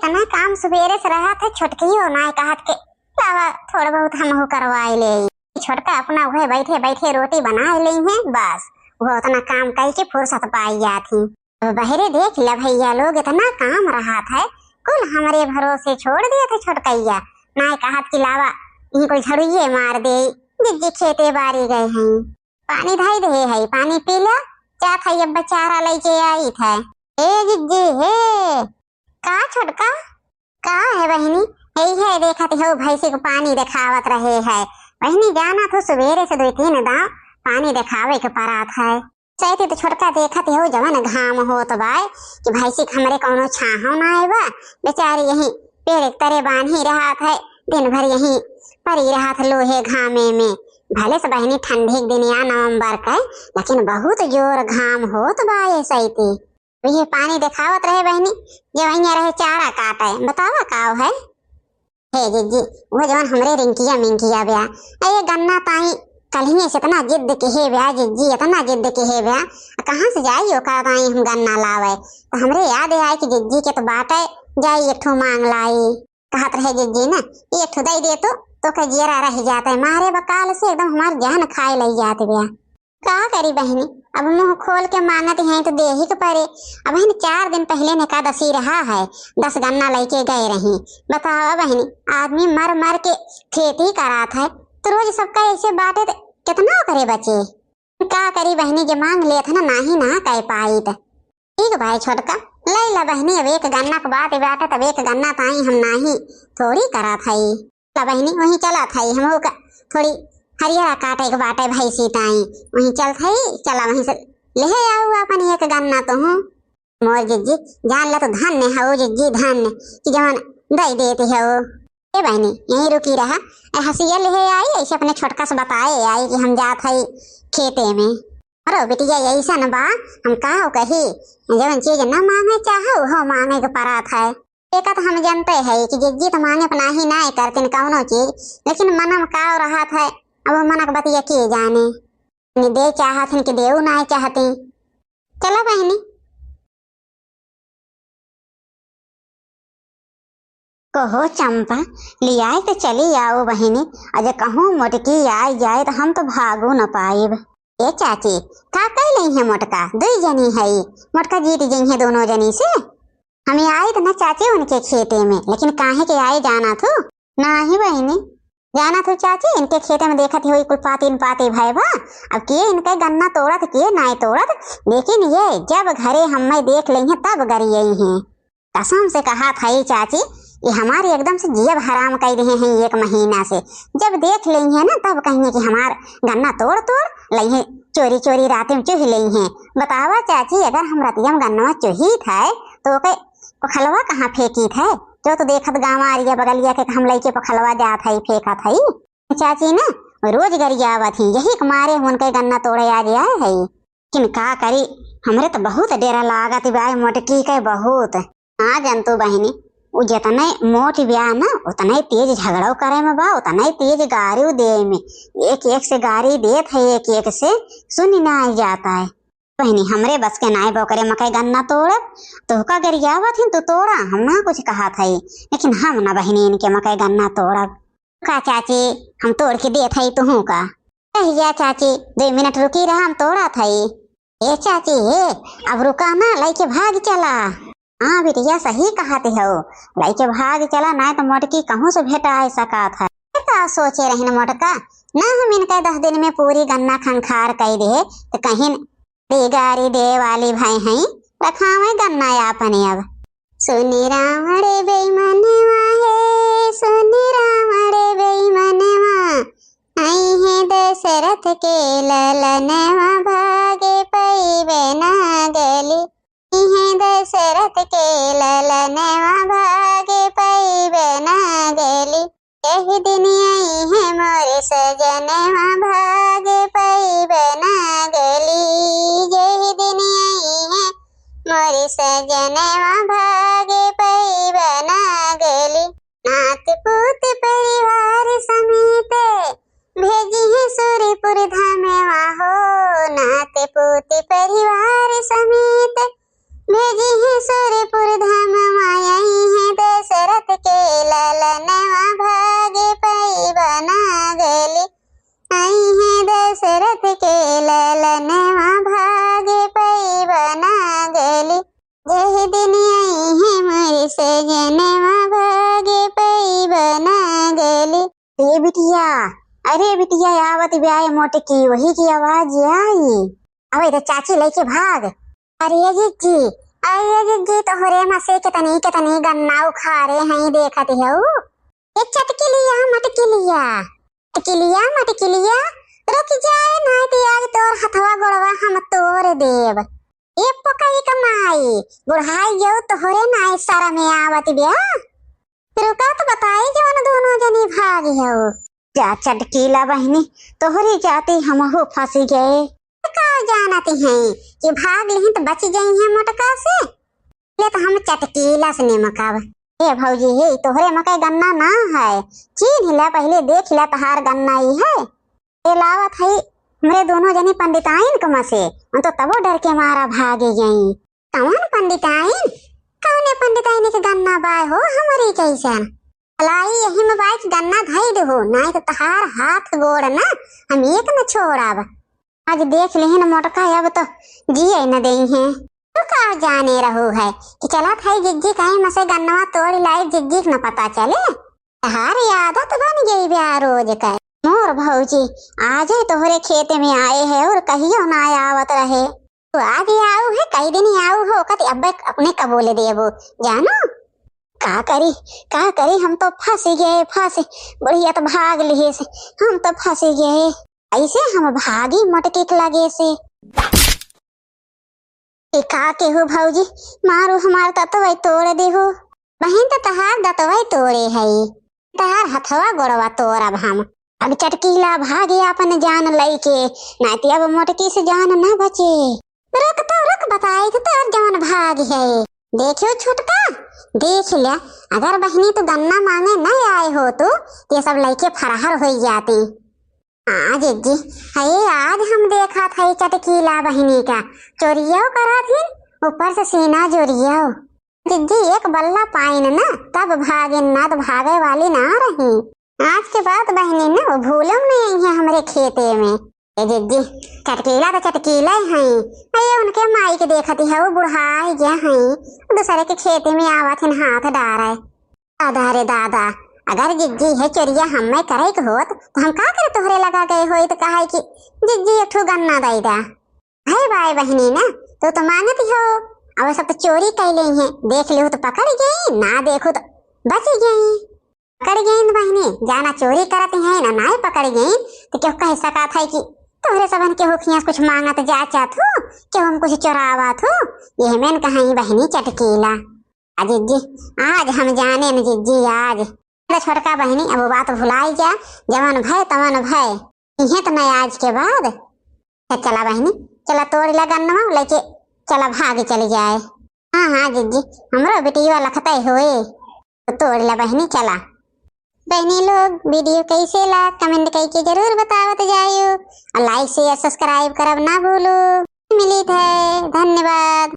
इतना काम सवेरे से रहा था, छोटकी हो ना कहत के लावा थोड़ा बहुत हम हो करवाई ले। छोटका अपना वह बैठे बैठे रोटी बना ले हैं, बस वो उतना काम कई के फुर्सत पाई जाती। तो बहरे देख ल भैया लोग इतना काम रहा था, कुल हमारे भरोसे छोड़ दिए थे छोटकैया। ना कहत की लावा इनको झड़ुए मार दे, जिज्जी खेते बारी गए हैं, पानी धाई दे है, पानी पी ला क्या था ये बेचारा लेके आई था। ए जिज्जी हे का छोटका का है बहनी, यही है देखती हो भैंसी को पानी दिखावत रहे है। बहनी जाना तो सवेरे से 2-3 दाव पानी दिखावे के परात है। चाहती तो छोटका देखती हो जवन घाम हो तो बाय कि भैंसी हमरे कोनो छाहो ना आए बा, बेचारी यही पेड़ तरे बांध ही रहा था, दिन भर यही पड़ी रहा था लोहे घामे में। भले से बहनी ठंडी दिन या नवंबर का, लेकिन बहुत जोर घाम हो तो बाय सही ये पानी दिखावत रहे बहनी, जो वहीं रहे चारा काटे। बतावा काव है हे जिज्जी वो जवन हमरे रिंकिया मिंकिया ब्या ये गन्ना ताई कल से इतना जिद के हे ब्या जिज्जी, इतना जिद के हे ब्या कहाँ से जाइयो का ताई हम गन्ना लावे। तो हमरे याद आए कि जिज्जी के तो बाटे जाई एक ठो मांग लाई। कहत रहे जिज्जी ना एक ठो दे दे तो का जीरा रह जाता है, मारे बकाल से एकदम हमार जान खाए लग जाते ब्या। का करी बहनी, अब मुंह खोल के मांगत हैं तो दे ही के पड़े। अब बहनी 4 दिन पहले ने एकादशी रहा है, 10 गन्ना लेके गए रही। बताओ बहनी आदमी मर मर के खेती करा था, तो रोज सबका ऐसे बांटे तो कितना करे बचे। का करी बहनी जो मांग ले था ना ही ना कह पाई। ठीक भाई छोटका ले ला बहनी, अब एक गन्ना के बात बाटे तब एक गन्ना ताई हम नाही थोड़ी करा था। ला बहनी वहीं चला था हम थोड़ी हरिया काटे के बाटे भैंसी ताई वहीं चल थई, चला वहीं से ले आओ अपन एक गन्ना तो हूँ। मोर जिज्जी जान ला तो धन्य हो जिज्जी, धन्य कि जवन दे देती है वो। ए बहनी यहीं रुकी रहा, हसिया ले आई ऐसे अपने छोटका से बताए आई कि हम जात हई खेते में। अरे बेटिया ऐसा न बा हम का कही जवन चीज न मांगे चाहो हो मांगे के परात है। एक तो हम जानते है कि जिज्जी तो मांगे अपना ही ना करते कौनो चीज, लेकिन मनम का रहा था अब मनक बतिया के जाने दे चाहत कि देव ना चाहते। चला बहनी कहो चंपा लियाए तो चली आओ बहनी, अजय कहूँ मोटकी आई जाए तो हम तो भागू न पाएब। ए चाची का कह ली है मोटका 2 जनी है, मोटका जीत गई है दोनों जनी से। हमें आए तो ना चाची उनके खेते में, लेकिन काहे के आए जाना तो ना ही बहनी जाना तो चाची इनके खेते में देखत हुई कोई पाती भाई बा। अब किए इनके गन्ना तोड़त किए ना तोड़त, लेकिन ये जब घरे हम देख ली हैं तब गरिए हैं। कसम से कहा था चाची ये हमारे एकदम से जेब हराम कर रहे हैं 1 महीना से। जब देख ली है ना तब कहेंगे कि हमार गन्ना तोड़ ली है, चोरी चोरी रात में चुह ली है। बतावा चाची अगर हम रतिया में गन्ना चुही था तो पखलवा कहाँ फेंकी था, जो तो देखत गाँव आ रही बगलिया के हम लइके पखलवा जात है फेंका था। चाची ना रोज गरियावा थी यही मारे उनके गन्ना तोड़े आ गया है। किन का करी हमरे तो बहुत डेरा लागत भाई मोटकी के बहुत। हाँ जनतु बहनी वो जितने मोट ब्याह ना उतने तेज झगड़ो करे में बा, उतने तेज गारी दे में, एक से गारी देत है, एक से सुन ना आ जाता है। बहनी हमरे बस के नाई बोकरे मकई गन्ना तोड़ब तो का गरियावा थी तो तोड़ा हम ना कुछ कहा था, लेकिन हम ना बहनी इनके मकई गन्ना तोड़ब। का चाची हम तोड़ के दे थी तुहू का कहिया चाची 2 मिनट रुकी रहा हम तोड़ा थी। ए चाची अब रुका ना लेके भाग चला। हाँ बिटिया सही कहते हो लेके भाग चला, ना तो मोटकी कहूँ से भेटा आ सका था। सोचे रही न मोटका ना हम इनका 10 दिन में पूरी गन्ना खंखार कर दे तो कहीं गारी दे वाली भाई हैं रखावे गन्ना अपने। अब सुनी राम रे बेईमानवा है, सुनी राम रे बेईमानवा आई है दशरथ के ललनवा भागे पैबे ना गली है दशरथ के ललनवा भागे पैबे ना गली। यही दिन आई है मोरे सजनवा भागे पैबे ना गली, यही दिन आई है मोरे सजनवा भागे पैबे ना गली। नात पूत परिवार समेत भेजी है सूर्यपुर धामेवा हो, नात पूत परिवार समेत भेजी है सूर्यपुर धामेवा आई है सजनवा भागे पई बना गले। ए बिटिया, अरे बिटिया आवत ब्याह मोटकी, वही की आवाज आई। अबे तो चाची लेके भाग। अरे जिज्जी, अरे जिज्जी तोहरे मसे कितनी गन्ना उखाड़े हैं देखत हऊ। एक चटकी लिया मटकी लिया रुक जाए ना तो आज तोर हथवा गोड़वा हम तोड़ देव। ये पकई कमाई बुढ़ाई जाऊ तोहरे ना सारा में आवत ब्याह। रुका तो बताई जवन दोनों जनी भाग हऊ। जा चटकीला बहनी तोहरी जाती हमहू फंसी गए। का जानती हैं कि भाग लिही तो बच गई हैं मोटका से। ले तो हम चटकीला से निमकाव। ए भौजी हे तोहरे मकई गन्ना ना है, चीन हिला पहले देख ला तहार गन्ना ही है। ए लावत है मेरे दोनों जनी पंडिताइन कमा से तो तबो डर के मारा भागे गई। कौन पंडिताइन? कौने पंडिताइन के गन्ना बाय हो हमारी कैसन? लाई यही में बाइक गन्ना धई दो ना तो तहार हाथ गोड़ ना हम एक न छोड़ाब। आज देख ले न मोटका अब तो जिए न दे हैं। तो का जाने रहू है कि चला था जिज्जी कहीं मसे गन्नवा तोड़ लाई जिज्जी न पता चले। तहार आदत बन गई ब्याह रोज का। मोर भौजी आज तोहरे खेत में आए है और कहियो ना आवत रहे। तो आज आऊ है कई दिन आऊ हो कति अब अपने कबूले देबो जानो। का करी हम तो फंसी गए बढ़िया तो भाग लिए से हम तो फंसी गए। ऐसे हम भागी मटके के लगे से। का के हो भौजी मारू हमार ततवई तोड़ दे हो। बहन तो तहार दतवई तोड़े है तहार हथवा गोड़वा तोड़ब हम। अब चटकीला भागे अपन जान लई के नाती अब मोटकी से जान न बचे। रुक बताई तो तोर जवन भाग है। देखियो छुटका देख लिया अगर बहनी तो गन्ना मांगे न आए हो तो ये सब लइके फरार हो जाती। आज जी आज हम देखा था चटकीला बहनी का चोरियो करा थी ऊपर से सीना जोरियो। जिज्जी एक बल्ला पाइन ना तब भागे ना तो भागे वाली ना रही। आज के बाद बहनी ना वो भूलम नहीं है हमारे खेते में। जिज्जी चटकीला तो चटकीला है अये उनके माई के देखती है वो बुढ़ाई गया है दूसरे के खेते में आवत हाथ डारा। दादा रे दादा अगर जिज्जी है चोरिया हमें करे के होत तो हम का करे तोहरे लगा गए हो तो कहा कि जिज्जी एक ठो गन्ना दई दा। भाई भाई बहनी ना तो मांगती हो। अब सब तो चोरी कर ले हैं देख लो तो पकड़ गई ना देखो तो बच गई। पकड़ गई बहनी जाना चोरी करती है ना पकड़ गई तो क्यों कह सका था कि तोहरे सबन के होखिया कुछ मांगत जाचा थो क्यों हम कुछ चोरावा थो। ये मैंने कहा बहनी चटकीला जिज्जी आज हम जाने न जिज्जी आज छोटका बहनी अब बात भुलाई जा जवन भय तवन भय इहे तो नहीं आज के बाद। चला बहनी चला तोड़ ला गन्नवा लेके चला भाग चली जाए। हाँ जिज्जी हमरो बेटिया लखते हुए तो तोड़ ला बहनी चला। बहनी लोग वीडियो कैसे ला कमेंट करके जरूर बतावत जाइयो और लाइक शेयर सब्सक्राइब करब ना भूलो। मिली थे धन्यवाद।